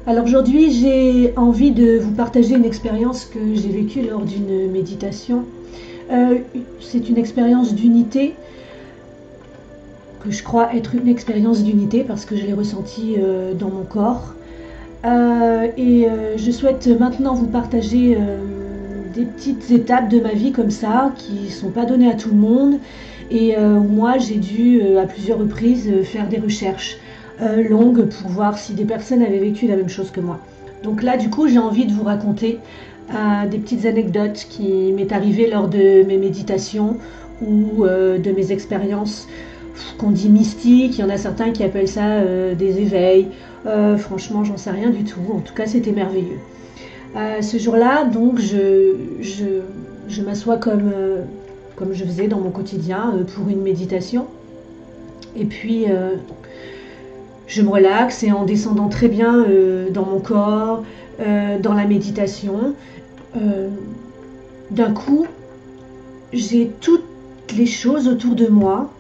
Alors aujourd'hui, j'ai envie de vous partager une expérience que j'ai vécue lors d'une méditation. C'est une expérience d'unité, que je crois être une expérience d'unité parce que je l'ai ressentie dans mon corps. Je souhaite maintenant vous partager des petites étapes de ma vie comme ça, qui ne sont pas données à tout le monde, et où moi j'ai dû à plusieurs reprises faire des recherches longues pour voir si des personnes avaient vécu la même chose que moi. Donc là du coup j'ai envie de vous raconter des petites anecdotes qui m'est arrivées lors de mes méditations ou de mes expériences qu'on dit mystiques. Il y en a certains qui appellent ça des éveils. Franchement j'en sais rien du tout, en tout cas c'était merveilleux. Ce jour-là, donc, je m'assois comme je faisais dans mon quotidien pour une méditation. Et puis, je me relaxe et en descendant très bien dans mon corps, dans la méditation, d'un coup, j'ai toutes les choses autour de moi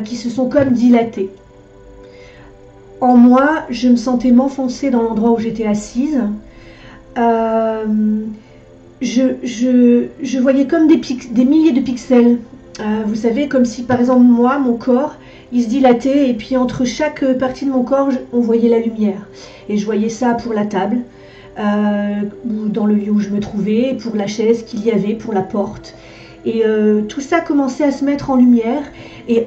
qui se sont comme dilatées. En moi, je me sentais m'enfoncer dans l'endroit où j'étais assise. Je voyais comme des milliers de pixels. Vous savez, comme si par exemple moi, mon corps, il se dilatait et puis entre chaque partie de mon corps, on voyait la lumière. Et je voyais ça pour la table, dans le lieu où je me trouvais, pour la chaise qu'il y avait, pour la porte. Et tout ça commençait à se mettre en lumière. Et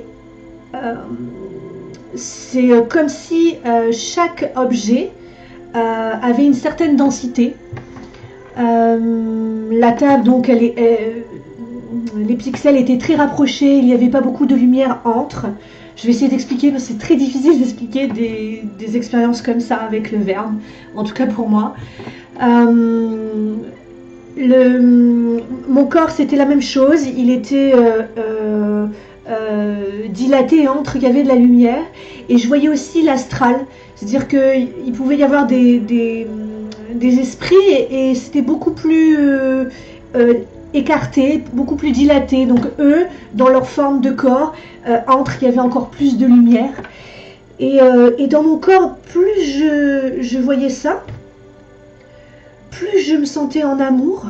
c'est comme si chaque objet avait une certaine densité. La table, donc, les pixels étaient très rapprochés, il n'y avait pas beaucoup de lumière entre. Je vais essayer d'expliquer parce que c'est très difficile d'expliquer des expériences comme ça avec le verbe, en tout cas pour moi. Mon corps, c'était la même chose, il était dilaté entre, il y avait de la lumière, et je voyais aussi l'astral, c'est-à-dire qu'il pouvait y avoir des esprits et c'était beaucoup plus écarté, beaucoup plus dilaté. Donc eux, dans leur forme de corps, entre, il y avait encore plus de lumière. Et dans mon corps, plus je voyais ça, plus je me sentais en amour,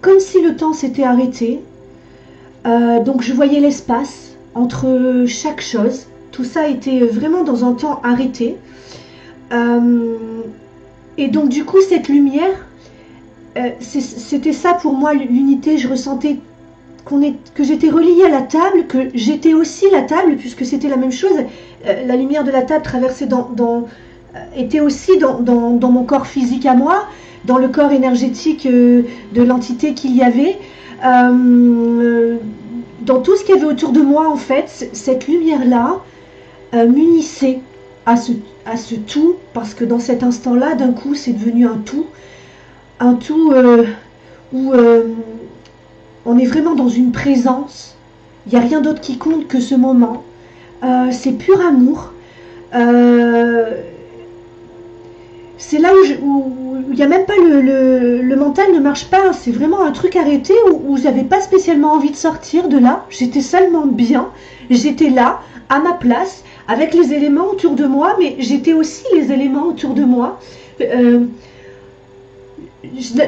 comme si le temps s'était arrêté. Donc je voyais l'espace entre chaque chose. Tout ça était vraiment dans un temps arrêté. Et donc du coup cette lumière, c'était ça pour moi l'unité. Je ressentais que j'étais reliée à la table, que j'étais aussi la table puisque c'était la même chose. La lumière de la table traversait était aussi dans mon corps physique à moi, dans le corps énergétique de l'entité qu'il y avait, dans tout ce qu'il y avait autour de moi en fait. Cette lumière-là m'unissait à ce tout, parce que dans cet instant-là, d'un coup, c'est devenu un tout où on est vraiment dans une présence. Il n'y a rien d'autre qui compte que ce moment. C'est pur amour. C'est là où il n'y a même pas le mental ne marche pas. C'est vraiment un truc arrêté où j'avais pas spécialement envie de sortir de là. J'étais seulement bien. J'étais là, à ma place, avec les éléments autour de moi, mais j'étais aussi les éléments autour de moi.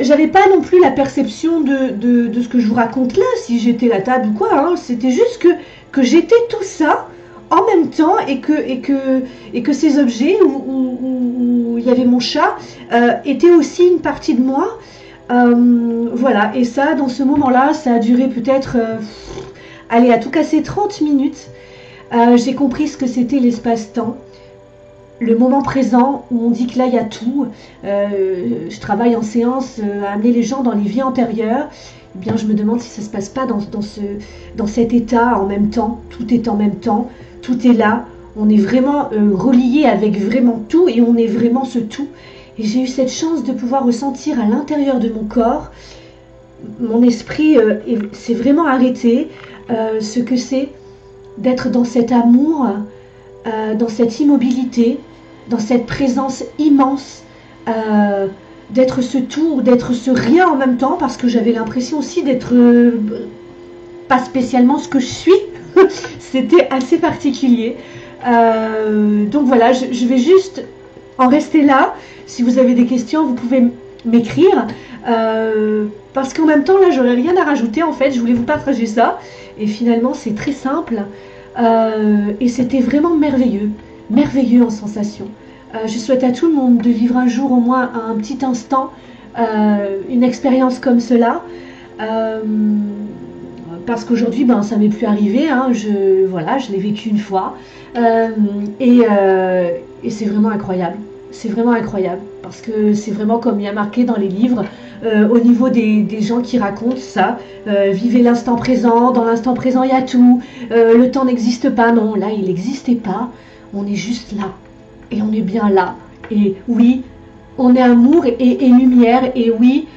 J'avais pas non plus la perception de ce que je vous raconte là, si j'étais la table ou quoi, hein. C'était juste que j'étais tout ça en même temps, et que ces objets où il y avait mon chat étaient aussi une partie de moi. Voilà, et ça, dans ce moment-là, ça a duré peut-être, allez, à tout casser 30 minutes. J'ai compris ce que c'était l'espace-temps, le moment présent, où on dit que là il y a tout. Je travaille en séance à amener les gens dans les vies antérieures. Eh bien, je me demande si ça se passe pas dans cet état en même temps. Tout est en même temps, tout est là. On est vraiment relié avec vraiment tout, et on est vraiment ce tout. Et j'ai eu cette chance de pouvoir ressentir à l'intérieur de mon corps, mon esprit s'est vraiment arrêté, ce que c'est d'être dans cet amour, dans cette immobilité, dans cette présence immense, d'être ce tout, d'être ce rien en même temps, parce que j'avais l'impression aussi d'être pas spécialement ce que je suis. C'était assez particulier. Donc voilà, je vais juste en rester là. Si vous avez des questions, vous pouvez m'écrire. Parce qu'en même temps, là, j'aurais rien à rajouter en fait. Je voulais vous partager ça. Et finalement, c'est très simple. Et c'était vraiment merveilleux. Merveilleux en sensation. Je souhaite à tout le monde de vivre un jour au moins un petit instant une expérience comme cela. Parce qu'aujourd'hui, ben, ça m'est plus arrivé. Hein. Voilà, je l'ai vécu une fois. Et c'est vraiment incroyable. C'est vraiment incroyable. Parce que c'est vraiment comme il y a marqué dans les livres, au niveau des gens qui racontent ça. Vivez l'instant présent. Dans l'instant présent, il y a tout. Le temps n'existe pas. Non, là, il n'existait pas. On est juste là. Et on est bien là. Et oui, on est amour et lumière. Et oui,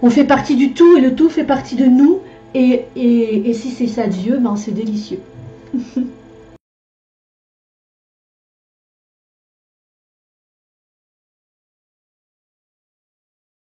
on fait partie du tout et le tout fait partie de nous. Et si c'est ça Dieu, ben c'est délicieux.